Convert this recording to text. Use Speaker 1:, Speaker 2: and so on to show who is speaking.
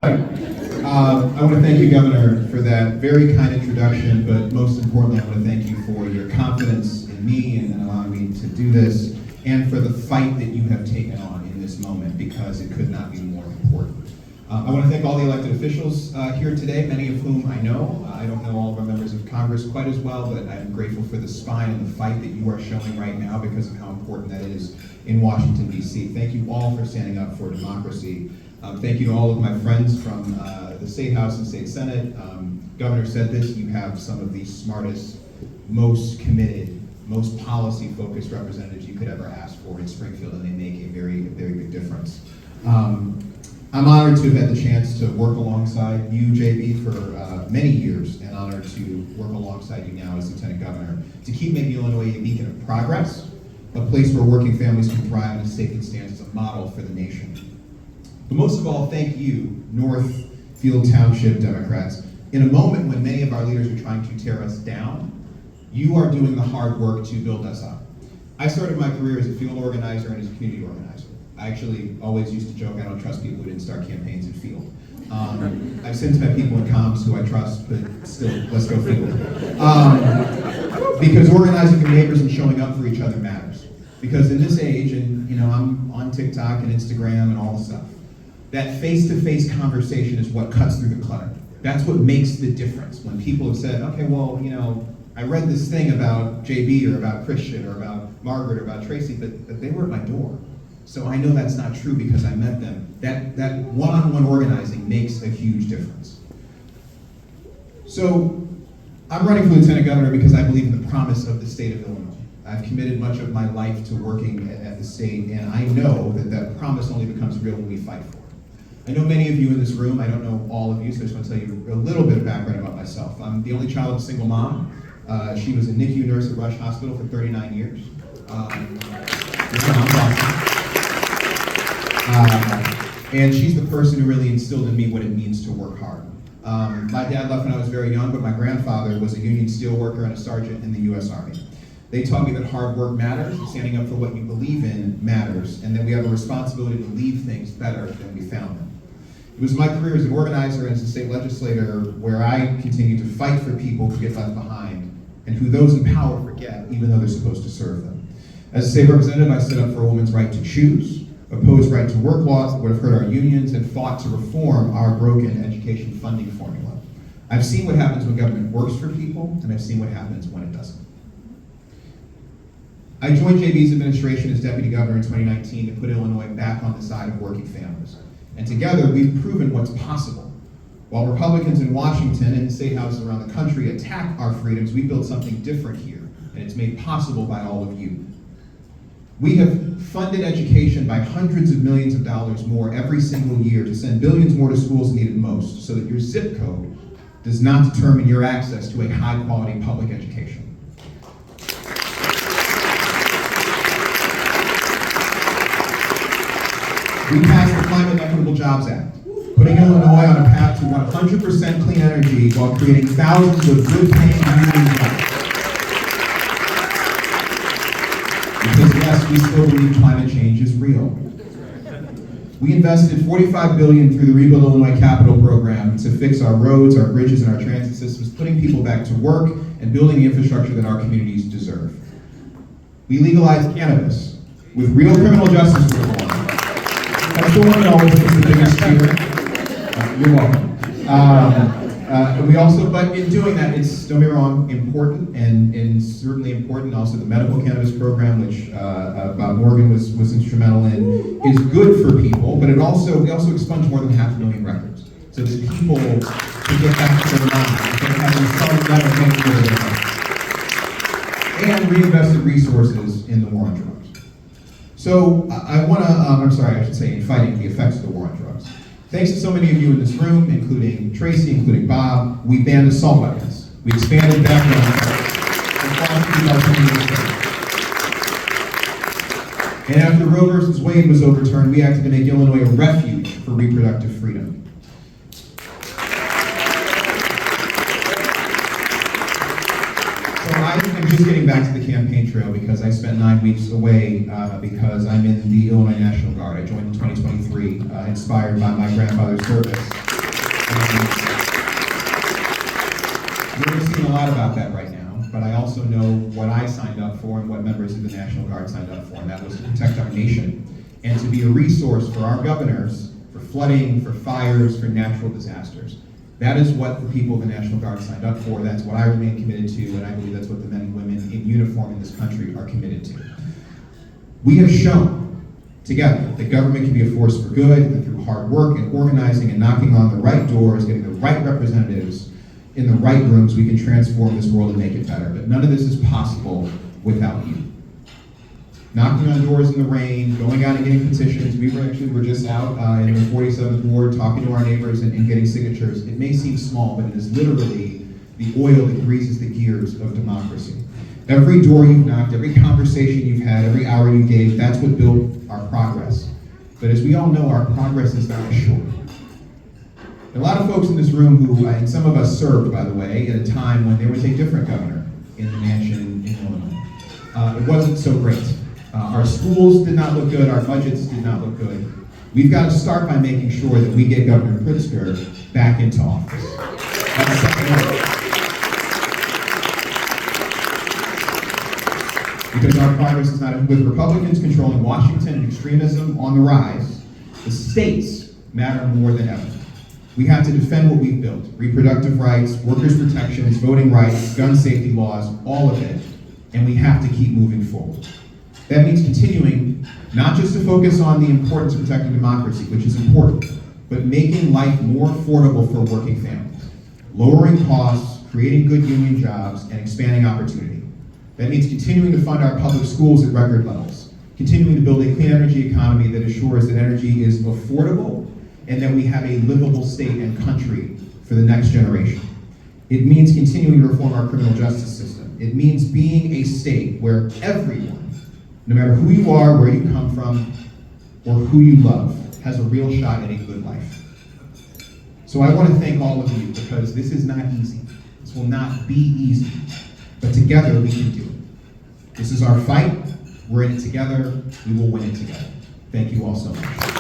Speaker 1: I want to thank you, Governor, for that very kind introduction, but most importantly, I want to thank you for your confidence in me and allowing me to do this, and for the fight that you have taken on in this moment, because it could not be more important. I want to thank all the elected officials here today, many of whom I know. I don't know all of our members of Congress quite as well, but I'm grateful for the spine and the fight that you are showing right now because of how important that is in Washington, D.C. Thank you all for standing up for democracy. Thank you to all of my friends from the State House and State Senate. Governor said this, you have some of the smartest, most committed, most policy-focused representatives you could ever ask for in Springfield, and they make a very big difference. I'm honored to have had the chance to work alongside you, JB, for many years, and honored to work alongside you now as Lieutenant Governor to keep making Illinois a beacon of progress, a place where working families can thrive, and a state that stands as a model for the nation. But most of all, thank you, Northfield Township Democrats. In a moment when many of our leaders are trying to tear us down, you are doing the hard work to build us up. I started my career as a field organizer and as a community organizer. I actually always used to joke, I don't trust people who didn't start campaigns in field. I've since met people in comms who I trust, but still, let's go field. Because organizing your neighbors and showing up for each other matters. Because in this age, and I'm on TikTok and Instagram and all the stuff, that face-to-face conversation is what cuts through the clutter. That's what makes the difference. When people have said, okay, well, I read this thing about JB or about Christian or about Margaret or about Tracy, but they were at my door. So I know that's not true because I met them. That one-on-one organizing makes a huge difference. So I'm running for Lieutenant Governor because I believe in the promise of the state of Illinois. I've committed much of my life to working at the state, and I know that promise only becomes real when we fight for it. I know many of you in this room, I don't know all of you, so I just want to tell you a little bit of background about myself. I'm the only child of a single mom. She was a NICU nurse at Rush Hospital for 39 years. And she's the person who really instilled in me what it means to work hard. My dad left when I was very young, but my grandfather was a union steelworker and a sergeant in the U.S. Army. They taught me that hard work matters, standing up for what you believe in matters, and that we have a responsibility to leave things better than we found them. It was my career as an organizer and as a state legislator where I continued to fight for people who get left behind and who those in power forget, even though they're supposed to serve them. As a state representative, I stood up for a woman's right to choose, opposed right to work laws that would have hurt our unions, and fought to reform our broken education funding formula. I've seen what happens when government works for people, and I've seen what happens when it doesn't. I joined JB's administration as deputy governor in 2019 to put Illinois back on the side of working families. And together, we've proven what's possible. While Republicans in Washington and state houses around the country attack our freedoms, we built something different here, and it's made possible by all of you. We have funded education by hundreds of millions of dollars more every single year to send billions more to schools needed most, so that your zip code does not determine your access to a high-quality public education. We passed the Climate and Equitable Jobs Act, putting Illinois on a path to 100% clean energy while creating thousands of good-paying union jobs. Because yes, we still believe climate change is real. We invested $45 billion through the Rebuild Illinois Capital Program to fix our roads, our bridges, and our transit systems, putting people back to work and building the infrastructure that our communities deserve. We legalized cannabis with real criminal justice reform. That's the one that always is the biggest cheer. You're welcome. We also, but in doing that, it's, don't be wrong, important, and certainly important. Also, the medical cannabis program, which Bob Morgan was instrumental in, is good for people. But we also expunged more than 500,000 records, so that people can get back to their lives, instead of having to start never and reinvested resources in the war on drugs. So I want to, in fighting the effects of the war on drugs. Thanks to so many of you in this room, including Tracy, including Bob, we banned assault weapons. We expanded background checks. And after Roe versus Wade was overturned, we acted to make Illinois a refuge for reproductive freedom. So I'm just getting back to the campaign trail because I spent 9 weeks away because I'm in the Illinois National Guard. I joined in 2023, inspired by my grandfather's service. We're seeing a lot about that right now, but I also know what I signed up for and what members of the National Guard signed up for, and that was to protect our nation and to be a resource for our governors for flooding, for fires, for natural disasters. That is what the people of the National Guard signed up for. That's what I remain committed to, and I believe that's what the men and women in uniform in this country are committed to. We have shown together that government can be a force for good, and through hard work and organizing and knocking on the right doors, getting the right representatives in the right rooms, we can transform this world and make it better. But none of this is possible without you. Knocking on doors in the rain, going out and getting petitions. We were just out in the 47th Ward talking to our neighbors and getting signatures. It may seem small, but it is literally the oil that greases the gears of democracy. Every door you've knocked, every conversation you've had, every hour you gave, that's what built our progress. But as we all know, our progress is not assured. There are a lot of folks in this room who, and some of us served, by the way, at a time when there was a different governor in the mansion in Illinois. It wasn't so great. Our schools did not look good, our budgets did not look good. We've got to start by making sure that we get Governor Pritzker back into office. That's because our progress is not, with Republicans controlling Washington and extremism on the rise, the states matter more than ever. We have to defend what we've built: reproductive rights, workers' protections, voting rights, gun safety laws, all of it, and we have to keep moving forward. That means continuing not just to focus on the importance of protecting democracy, which is important, but making life more affordable for working families, lowering costs, creating good union jobs, and expanding opportunity. That means continuing to fund our public schools at record levels, continuing to build a clean energy economy that assures that energy is affordable and that we have a livable state and country for the next generation. It means continuing to reform our criminal justice system. It means being a state where everyone, no matter who you are, where you come from, or who you love, has a real shot at a good life. So I want to thank all of you, because this is not easy. This will not be easy, but together we can do it. This is our fight. We're in it together. We will win it together. Thank you all so much.